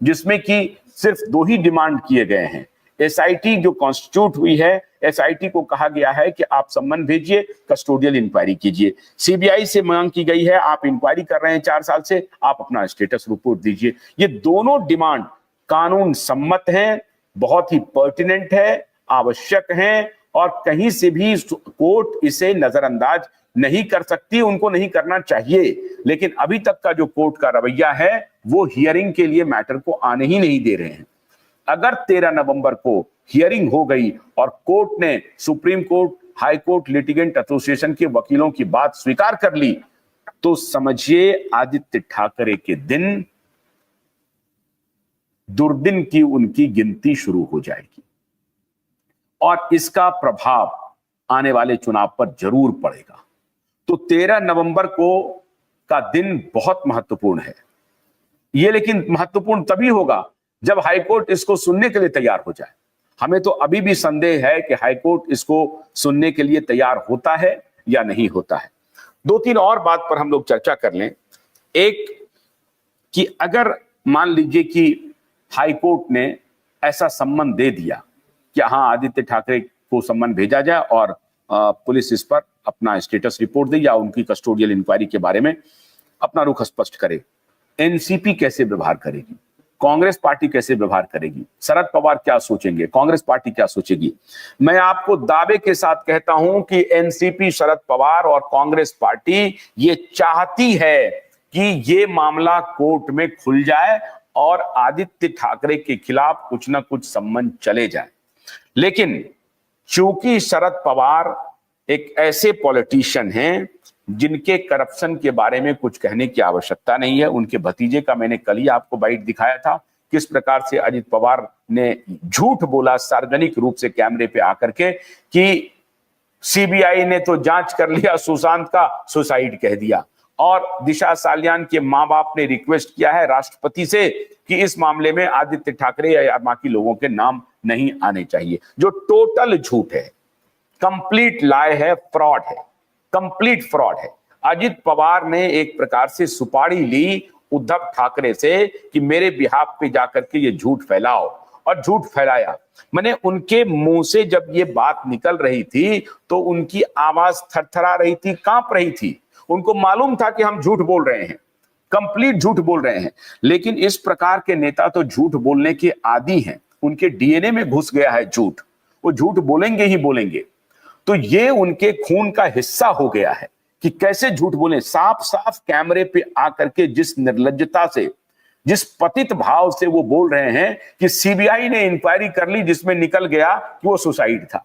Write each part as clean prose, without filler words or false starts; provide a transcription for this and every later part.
जिसमें कि सिर्फ 2 ही डिमांड किए गए हैं। एसआईटी जो कॉन्स्टिट्यूट हुई है, एसआईटी को कहा गया है कि आप सम्मन भेजिए, कस्टोडियल इंक्वायरी कीजिए। सीबीआई से मांग की गई है, आप इंक्वायरी कर रहे हैं 4 साल से, आप अपना स्टेटस रिपोर्ट दीजिए। ये दोनों डिमांड कानून सम्मत हैं, बहुत ही पर्टिनेंट है, आवश्यक हैं, और कहीं से भी कोर्ट इसे नजरअंदाज नहीं कर सकती, उनको नहीं करना चाहिए। लेकिन अभी तक का जो कोर्ट का रवैया है, वो हियरिंग के लिए मैटर को आने ही नहीं दे रहे हैं। अगर 13 नवंबर को हियरिंग हो गई और कोर्ट ने, supreme court, high court litigant association के वकीलों की बात स्वीकार कर ली, तो समझिए आदित्य ठाकरे के दिन, दुर्दिन की उनकी गिनती शुरू हो जाएगी और इसका प्रभाव आने वाले चुनाव पर जरूर पड़ेगा। तो 13 नवंबर को का दिन बहुत महत्वपूर्ण है। ये लेकिन महत्वपूर्ण तभी होगा जब हाईकोर्ट इसको सुनने के लिए तैयार हो जाए। हमें तो अभी भी संदेह है कि हाईकोर्ट इसको सुनने के लिए तैयार होता है या नहीं होता है। 2-3 और बात पर हम लोग चर्चा कर लें। एक, कि अगर मान लीजिए कि हाईकोर्ट ने ऐसा सम्मन दे दिया कि हाँ, आदित्य ठाकरे को सम्मन भेजा जाए और पुलिस इस पर अपना स्टेटस रिपोर्ट दे या उनकी कस्टोडियल इंक्वायरी के बारे में अपना रुख स्पष्ट करे, एनसीपी कैसे व्यवहार करेगी, कांग्रेस पार्टी कैसे व्यवहार करेगी, शरद पवार क्या सोचेंगे, कांग्रेस पार्टी क्या सोचेगी? मैं आपको दावे के साथ कहता हूं कि एनसीपी, शरद पवार और कांग्रेस पार्टी ये चाहती है कि ये मामला कोर्ट में खुल जाए और आदित्य ठाकरे के खिलाफ कुछ ना कुछ सम्मन चले जाए। लेकिन चूंकि शरद पवार एक ऐसे पॉलिटिशियन हैं जिनके करप्शन के बारे में कुछ कहने की आवश्यकता नहीं है। उनके भतीजे का मैंने कल ही आपको बाइट दिखाया था, किस प्रकार से अजित पवार ने झूठ बोला सार्वजनिक रूप से कैमरे पे आकर के कि सीबीआई ने तो जांच कर लिया, सुशांत का सुसाइड कह दिया। और दिशा सालियान के मां बाप ने रिक्वेस्ट किया है राष्ट्रपति से कि इस मामले में आदित्य ठाकरे या बाकी लोगों के नाम नहीं आने चाहिए, जो टोटल झूठ है, कंप्लीट लाई है, फ्रॉड है, कंप्लीट फ्रॉड है। अजित पवार ने एक प्रकार से सुपारी ली उद्धव ठाकरे से कि मेरे बिहाफ पे जाकर के ये झूठ फैलाओ, और झूठ फैलाया। मैंने उनके मुंह से जब ये बात निकल रही थी तो उनकी आवाज थरथरा रही थी, कांप रही थी। उनको मालूम था कि हम झूठ बोल रहे हैं, कंप्लीट झूठ बोल रहे हैं। लेकिन इस प्रकार के नेता तो झूठ बोलने के आदी हैं, उनके डीएनए में घुस गया है झूठ, वो झूठ बोलेंगे ही बोलेंगे। तो ये उनके खून का हिस्सा हो गया है कि कैसे झूठ बोले। साफ साफ कैमरे पे आकर के जिस निर्लज्जता से, जिस पतित भाव से वो बोल रहे हैं कि सीबीआई ने इंक्वायरी कर ली जिसमें निकल गया कि वो सुसाइड था।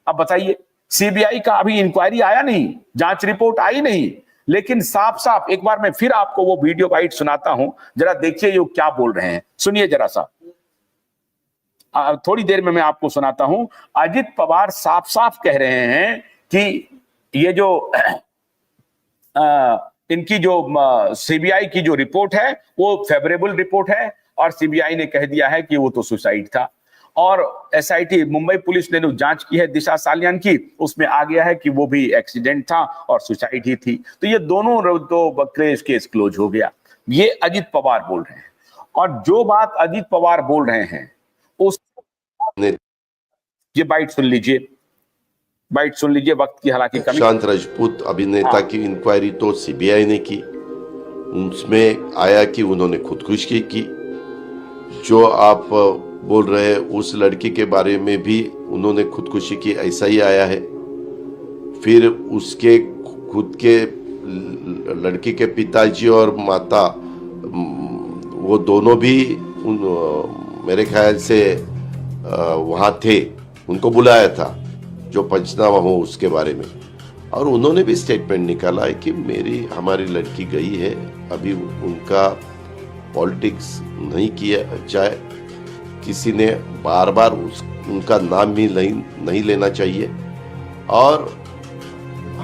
अब बताइए, सीबीआई का अभी इंक्वायरी आया नहीं, जांच रिपोर्ट आई नहीं, लेकिन साफ साफ एक बार मैं फिर आपको वो वीडियो बाइट सुनाता हूं, जरा देखिए ये क्या बोल रहे हैं, सुनिए जरा सा। थोड़ी देर में मैं आपको सुनाता हूं। अजित पवार साफ साफ कह रहे हैं कि ये जो इनकी जो सीबीआई की जो रिपोर्ट है वो फेवरेबल रिपोर्ट है, और सीबीआई ने कह दिया है कि वो तो सुसाइड था। और एसआईटी मुंबई पुलिस ने जो जांच की है दिशा सालियान की, उसमें आ गया है कि वो भी एक्सीडेंट था और सुसाइड ही थी। तो ये दोनों तो केस क्लोज हो गया। ये अजित पवार बोल रहे हैं, और जो बात अजित पवार बोल रहे हैं उस ये बाइट सुन लीजिए, बाइट सुन लीजिए। वक्त की हालांकि कमी। सुशांत राजपूत अभिनेता की इंक्वायरी तो सीबीआई ने की, उसमें आया कि उन्होंने खुदकुशी की। जो आप बोल रहे हैं उस लड़की के बारे में भी उन्होंने खुदकुशी की, ऐसा ही आया है। फिर उसके खुद के लड़की के पिताजी और माता, वो दोनों भी मेरे ख्याल से वहाँ थे, उनको बुलाया था जो पंचनामा हो उसके बारे में, और उन्होंने भी स्टेटमेंट निकाला है कि हमारी लड़की गई है, अभी उनका पॉलिटिक्स नहीं किया जाए, किसी ने बार बार उनका नाम भी नहीं लेना चाहिए, और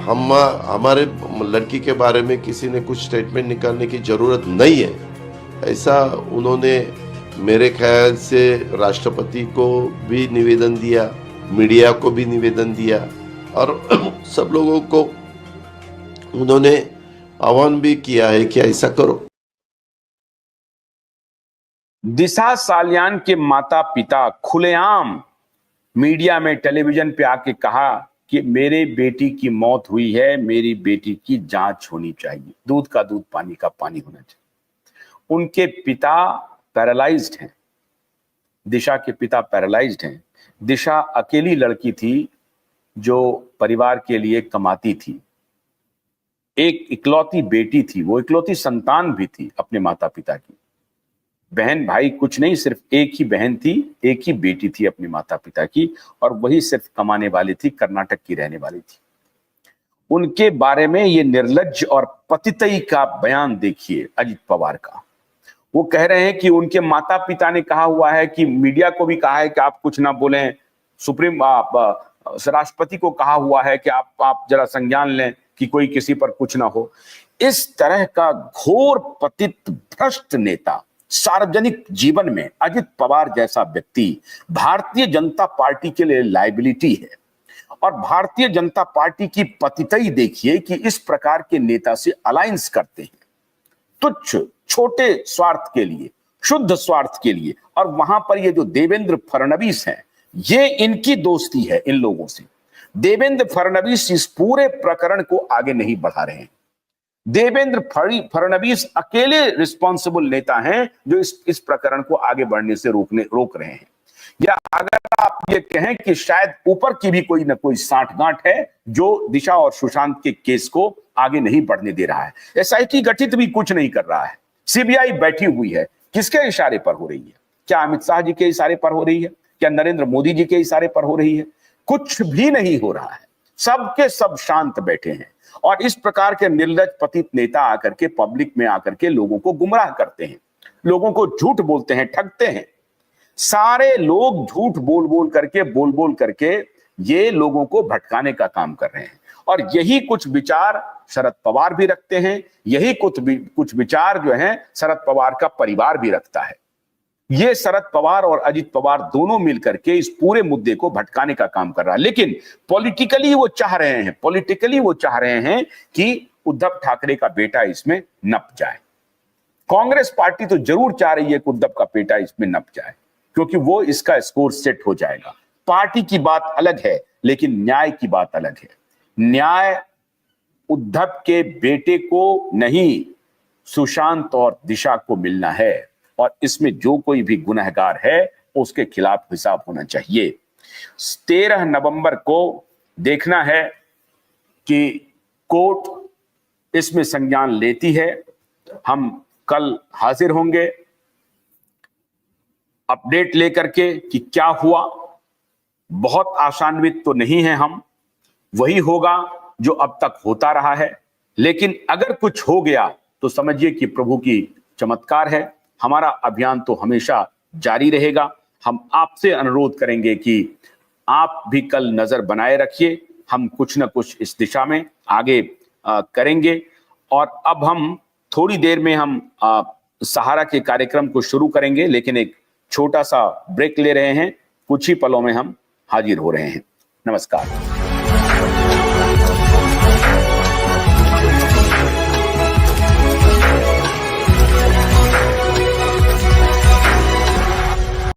हमारे लड़की के बारे में किसी ने कुछ स्टेटमेंट निकालने की जरूरत नहीं है, ऐसा उन्होंने मेरे ख्याल से राष्ट्रपति को भी निवेदन दिया, मीडिया को भी निवेदन दिया, और सब लोगों को उन्होंने आह्वान भी किया है कि ऐसा करो। दिशा सालियान के माता पिता खुलेआम मीडिया में टेलीविजन पे आके कहा कि मेरे बेटी की मौत हुई है, मेरी बेटी की जांच होनी चाहिए, दूध का दूध पानी का पानी होना चाहिए। उनके पिता पैरालाइज्ड हैं, दिशा के पिता पैरालाइज्ड हैं। दिशा अकेली लड़की थी जो परिवार के लिए कमाती थी, एक इकलौती बेटी थी, वो इकलौती संतान भी थी अपने माता पिता की। बहन भाई कुछ नहीं, सिर्फ एक ही बहन थी, एक ही बेटी थी अपने माता पिता की, और वही सिर्फ कमाने वाली थी, कर्नाटक की रहने वाली थी। उनके बारे में ये निर्लज्ज और पतितई का बयान देखिए अजित पवार का। वो कह रहे हैं कि उनके माता पिता ने कहा हुआ है कि मीडिया को भी कहा है कि आप कुछ ना बोलें, सुप्रीम राष्ट्रपति को कहा हुआ है कि आप जरा संज्ञान लें कि कोई किसी पर कुछ ना हो। इस तरह का घोर पतित भ्रष्ट नेता सार्वजनिक जीवन में अजित पवार जैसा व्यक्ति भारतीय जनता पार्टी के लिए लायबिलिटी है। और भारतीय जनता पार्टी की पतितई देखिए कि इस प्रकार के नेता से अलायंस करते हैं तुच्छ छोटे स्वार्थ के लिए, शुद्ध स्वार्थ के लिए। और वहां पर ये जो देवेंद्र फडणवीस हैं, ये इनकी दोस्ती है इन लोगों से। देवेंद्र फडणवीस इस पूरे प्रकरण को आगे नहीं बढ़ा रहे हैं। देवेंद्र फडणवीस अकेले रिस्पॉन्सिबल नेता हैं जो इस प्रकरण को आगे बढ़ने से रोक रहे हैं। या अगर आप ये कहें कि शायद ऊपर की भी कोई ना कोई साठगांठ है जो दिशा और सुशांत के केस को आगे नहीं बढ़ने दे रहा है। एसआईटी गठित भी कुछ नहीं कर रहा है, सीबीआई बैठी हुई है। किसके इशारे पर हो रही है? क्या अमित शाह जी के इशारे पर हो रही है? क्या नरेंद्र मोदी जी के इशारे पर हो रही है? कुछ भी नहीं हो रहा है, सबके सब शांत बैठे हैं। और इस प्रकार के निर्लज्ज पतित नेता आकर के पब्लिक में आकर के लोगों को गुमराह करते हैं, लोगों को झूठ बोलते हैं, ठगते हैं। सारे लोग झूठ बोल बोल करके ये लोगों को भटकाने का काम कर रहे हैं। और यही कुछ विचार शरद पवार भी रखते हैं, यही कुछ विचार जो है शरद पवार का परिवार भी रखता है। ये शरद पवार और अजित पवार दोनों मिलकर के इस पूरे मुद्दे को भटकाने का काम कर रहा है। लेकिन पॉलिटिकली वो चाह रहे हैं कि उद्धव ठाकरे का बेटा इसमें नप जाए। कांग्रेस पार्टी तो जरूर चाह रही है कि उद्धव का बेटा इसमें नप जाए, क्योंकि वो इसका स्कोर सेट हो जाएगा। पार्टी की बात अलग है, लेकिन न्याय की बात अलग है। न्याय उद्धव के बेटे को नहीं, सुशांत और दिशा को मिलना है। और इसमें जो कोई भी गुनहगार है उसके खिलाफ हिसाब होना चाहिए। 13 नवंबर को देखना है कि कोर्ट इसमें संज्ञान लेती है। हम कल हाजिर होंगे अपडेट लेकर के कि क्या हुआ। बहुत आशान्वित तो नहीं है हम, वही होगा जो अब तक होता रहा है। लेकिन अगर कुछ हो गया तो समझिए कि प्रभु की चमत्कार है। हमारा अभियान तो हमेशा जारी रहेगा। हम आपसे अनुरोध करेंगे कि आप भी कल नजर बनाए रखिए। हम कुछ न कुछ इस दिशा में आगे करेंगे। और अब हम थोड़ी देर में हम सहारा के कार्यक्रम को शुरू करेंगे, लेकिन एक छोटा सा ब्रेक ले रहे हैं। कुछ ही पलों में हम हाजिर हो रहे हैं। नमस्कार।